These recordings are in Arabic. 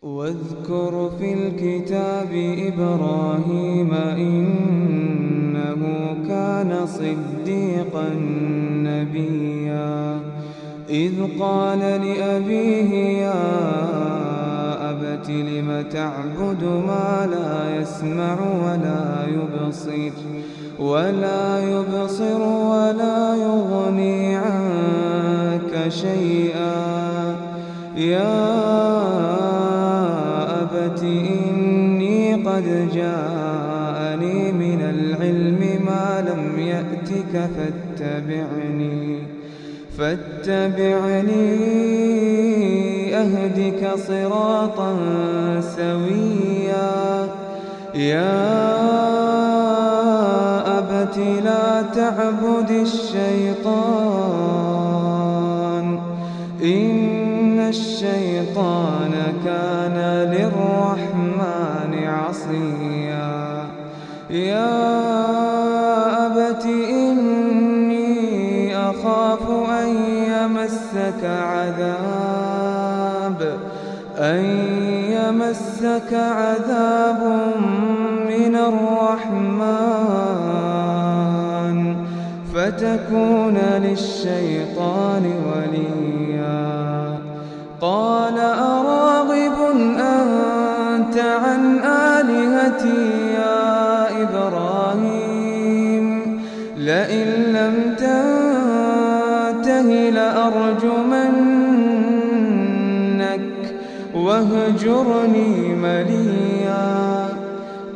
واذكر في الكتاب إبراهيم إنه كان صديقا نبيا إذ قال لأبيه يا أبت لم تعبد ما لا يسمع ولا يبصر ولا يغني عنك شيئا يا أبت إني قد جاءني من العلم ما لم يأتك فاتبعني أهدك صراطا سويا يا أبت لا تعبد الشيطان إن الشيطان كان للرحمن عصيا يا أبت إني أخاف أن يمسك عذاب من الرحمن فتكون للشيطان وليا قال أراغب أنت عن آلهتي يا إبراهيم لئن لم تنته لأرجمنك واهجرني مليا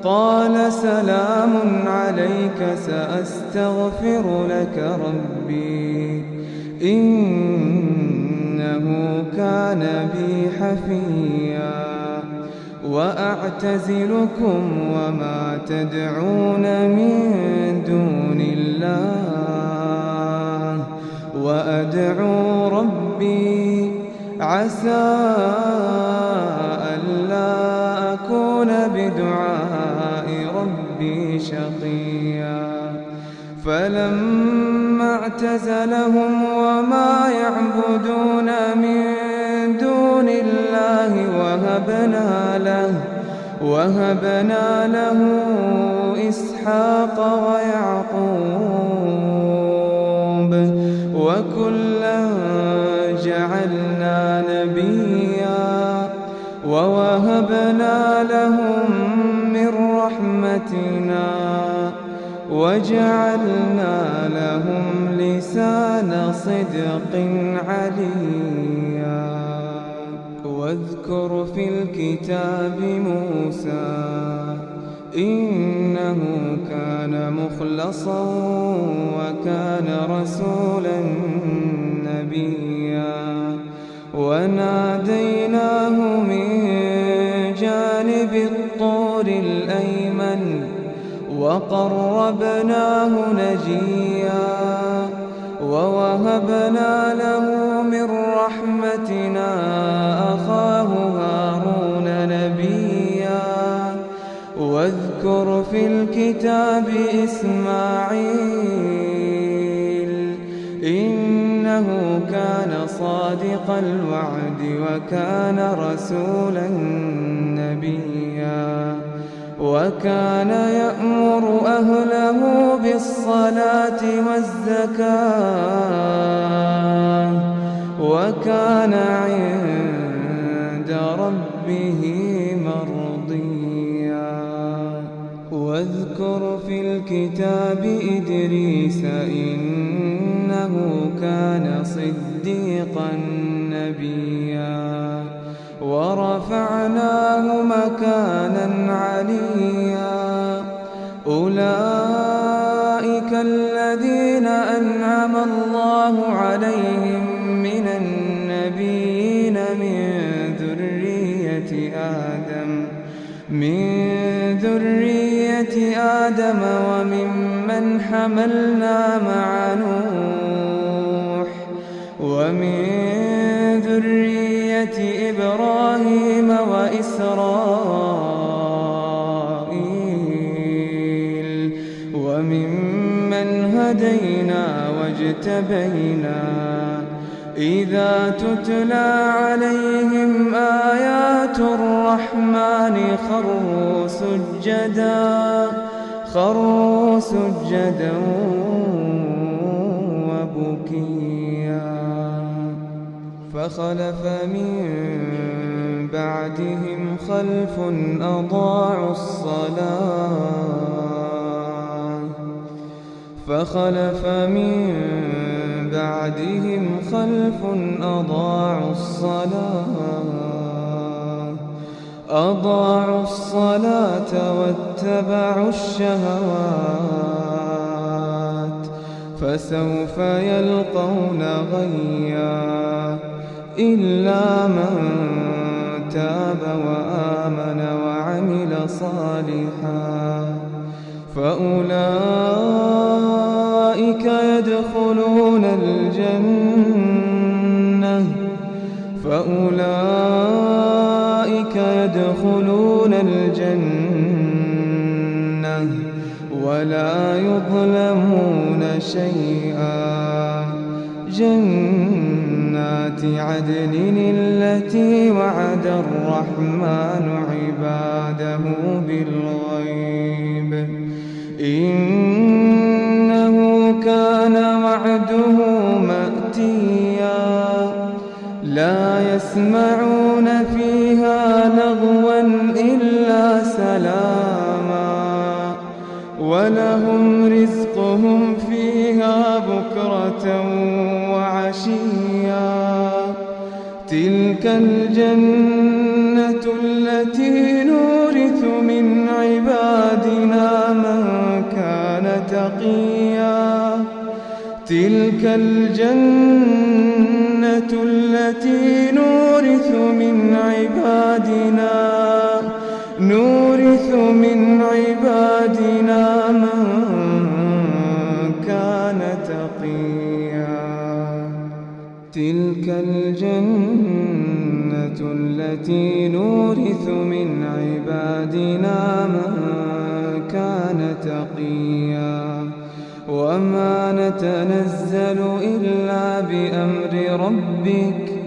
قال سلام عليك سأستغفر لك ربي إنه كان بي حفيا وأعتزلكم وما تدعون من دون الله وأدعو ربي عسى ألا أكون بدعاء ربي شقيا فلما اعتزلهم وما يعبدون من دون الله وهبنا له إسحاق ويعقوب وكلا جعلنا نبيا ووهبنا لهم من رحمتنا وجعلنا لهم لسان صدق عليا واذكر في الكتاب موسى إنه كان مخلصا وكان رسولا نبيا وناديناه من جانب الطور الأيمن وقربناه نجيا ووهبنا له من رحمتنا أخاه هارون نبيا واذكر في الكتاب إسماعيل إنه كان صادق الوعد وكان رسولا نبيا وكان يأمر أهله بالصلاة والزكاة وكان عند ربه مرضيا واذكر في الكتاب إدريس إنه كان صديقا نبيا ورفعناه مكانا عليا أولئك الذين أنعم الله عليهم من النبيين من ذرية آدم وممن حملنا مع نوح ومن ذرية إبراهيم وإسرائيل وممن هدينا واجتبينا إذا تتلى عليهم آيات الرحمن الرحمن خروا سجدا وبكيا فخلف من بعدهم خلف أضاعوا الصلاة واتبعوا الشهوات فسوف يلقون غيا إلا من تاب وآمن وعمل صالحا فأولئك يدخلون الجنة ولا يظلمون شيئا جنات عدن التي وعد الرحمن عباده بالغيب إنه كان وعده مأتيا لا يسمعون فيها لغوا إلا سلاما ولهم رزقهم فيها بكرة وعشيا تلك الجنة التي نورث من عبادنا من كان تقيا تلك الجنة التي نورث من عبادنا من كان تقيا تلك الجنة التي نورث من عبادنا من كان تقيا وما نتنزل إلا بأمر ربك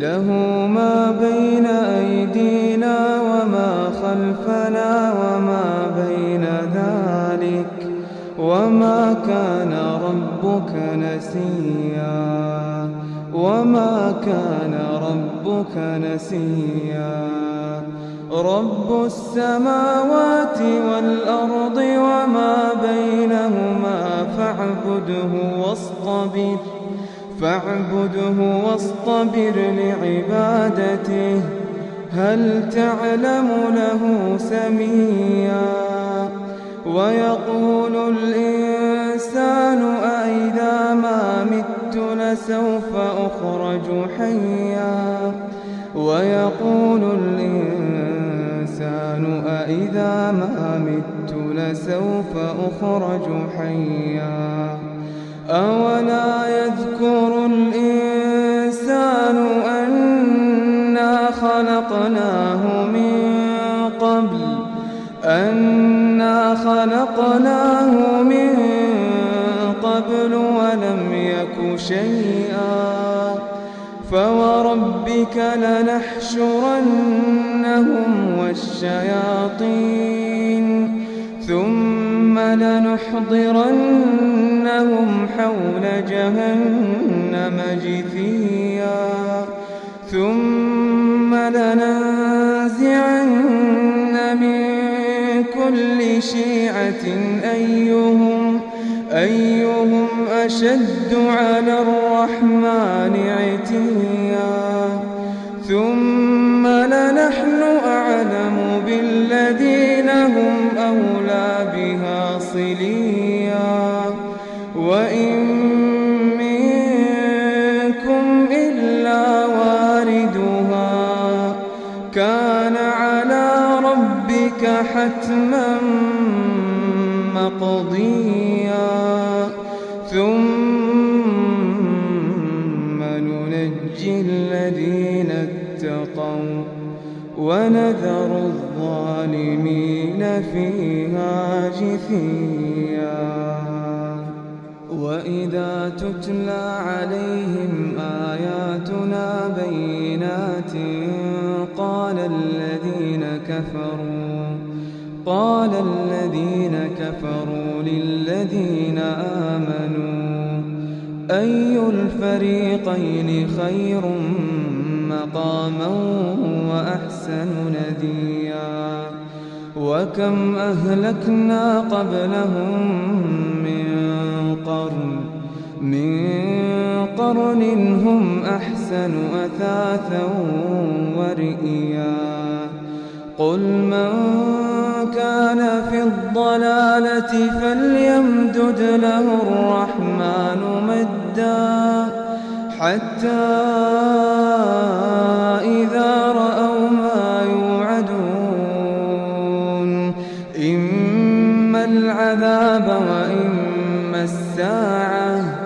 له ما بين أيدينا وما خلفنا وما بين ذلك وما كان ربك نسيا رب السماوات والأرض وما بينهما فاعبده واصطبر لعبادته هل تعلم له سميا ويقول الإنسان أإذا ما مت لسوف أخرج حيا أولا يذكر الإنسان أنا خلقناه من قبل ولم يك شيئا فوربك لنحشرنهم والشياطين ثم لنحضرنهم حول جهنم جثيا ثم لننزعن من كل شيعة أيهم أشد على الرحمن عتيا ثم لنحن أعلم بالذين هم أولى بها صليا وإن منكم إلا واردها كان على ربك حتما مقضيا ثم ننجي الذين اتقوا ونذر الظالمين فيها جثيا وإذا تتلى عليهم آياتنا بينات قال الذين كفروا قال الذين كفروا للذين آمنوا أي الفريقين خير مقاما وأحسن نديا وكم أهلكنا قبلهم من قرن هم أحسن أثاثا ورئيا قل من كان في الضلالة فليمدد له الرحمن مدا حتى إذا رأوا ما يوعدون إما العذاب وإما الساعة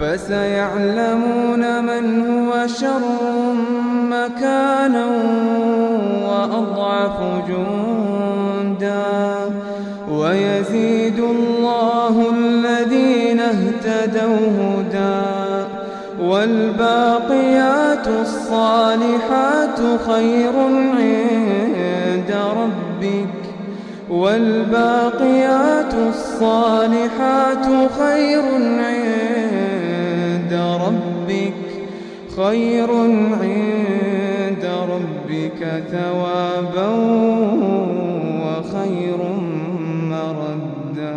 فسيعلمون من هو شر مكانا وأضعف جندا ويزيد الله الذين اهتدوا هدى والباقيات الصالحات خير عند ربك عند ربك ثوابا وخير مردا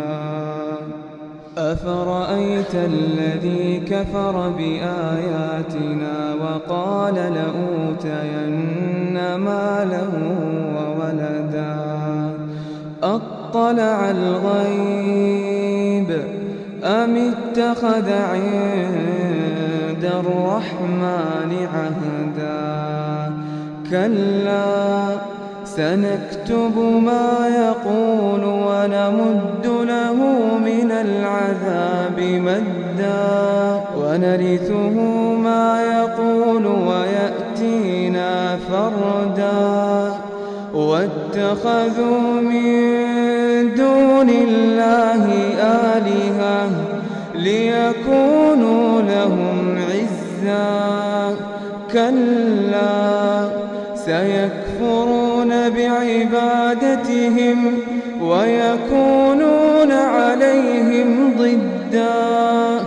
أفرأيت الذي كفر بآياتنا وقال لأوتين مالا وولدا أطلع الغيب أم اتخذ عند الرحمن عهدا كلا سنكتب ما يقول ونمد له من العذاب مدا ونرثه ما يقول ويأتينا فردا واتخذوا من دون الله آلهة ليكونوا لهم عزا كلا سيكفرون بعبادتهم ويكونون عليهم ضدا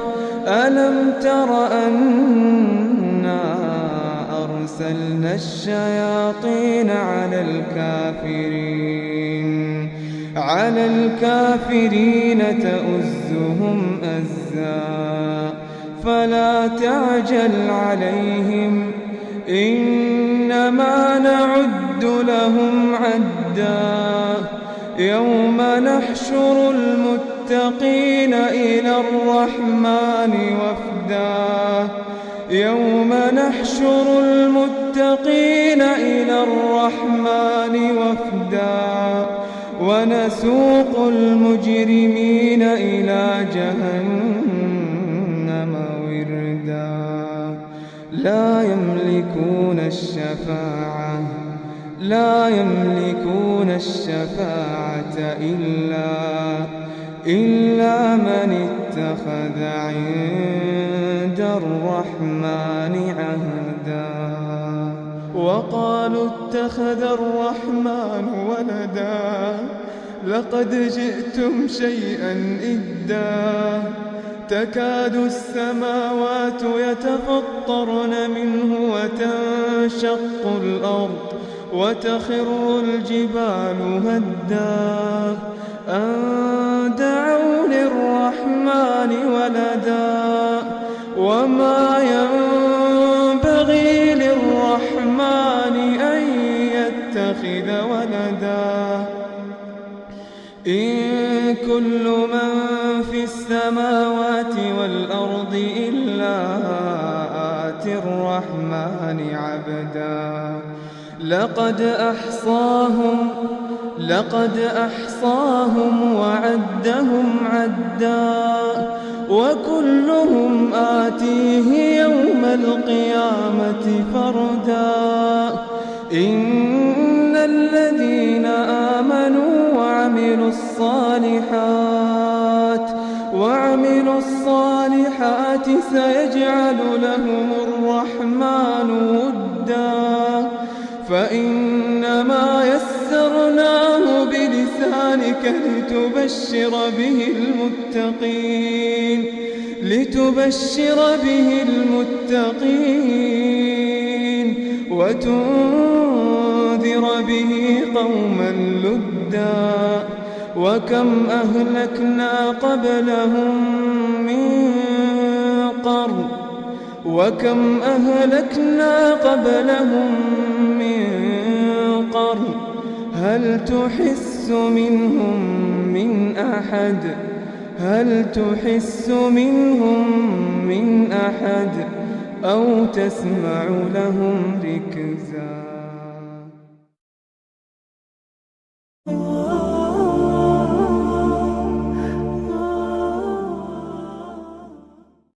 ألم تر أنا أرسلنا الشياطين على الكافرين تؤزهم أزا فلا تعجل عليهم إنما نعد لهم عدا يوم نحشر المتقين إلى الرحمن وفدا ونسوق المجرمين إلى جهنم وردا لا يملكون الشفاعة إلا من اتخذ عند الرحمن عهدا وقالوا اتخذ الرحمن ولدا لقد جئتم شيئا إدا تكاد السماوات يتفطرن منه وتنشق الأرض وتخر الجبال هدا أن دعوا للرحمن ولدا وما ينبغي للرحمن أن يتخذ ولدا إن كل من في السماوات والأرض إلا آتي الرحمن عبدا لقد أحصاهم وعدهم عدا وكلهم آتيه يوم القيامة فردا إن الذين آمنوا وعملوا الصالحات سيجعل لهم الرحمن ودا فإنما بقرآنك لتبشر به المتقين وتنذر به قوما لدا. وكم أهلكنا قبلهم من قرن هل تحس منهم من أحد أو تسمع لهم ركزا.